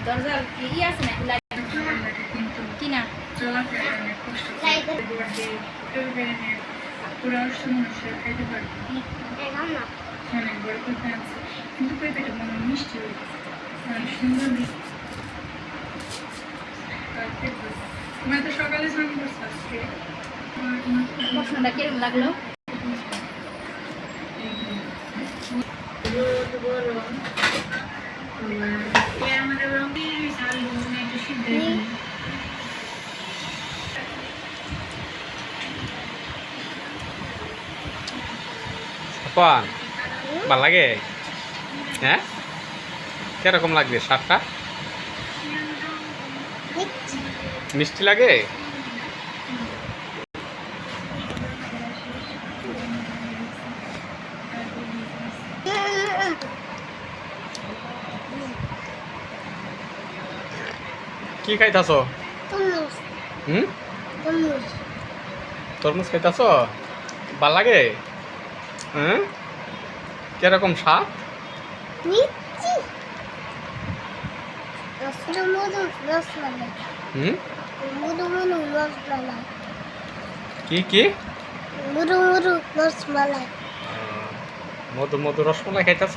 দরজা কি আছে না কি না অনেক বড় কথা আছে কিন্তু পেঁপেটা মনে মিষ্টি হয়েছে অনেক সুন্দর মিষ্টি তুমি তো সকালে স্নান করছো আজকে মশলাটা কিরকম লাগলো পান ভালো লাগে হ্যাঁ কিরকম লাগবে স্বাদটা মিষ্টি লাগে কি খাইতাছ তরমুজ খাইতাছ ভাল লাগে হ্যাঁ কিরকম স্বাদ কি কি মধু মধু রসমালাই খাইতাছ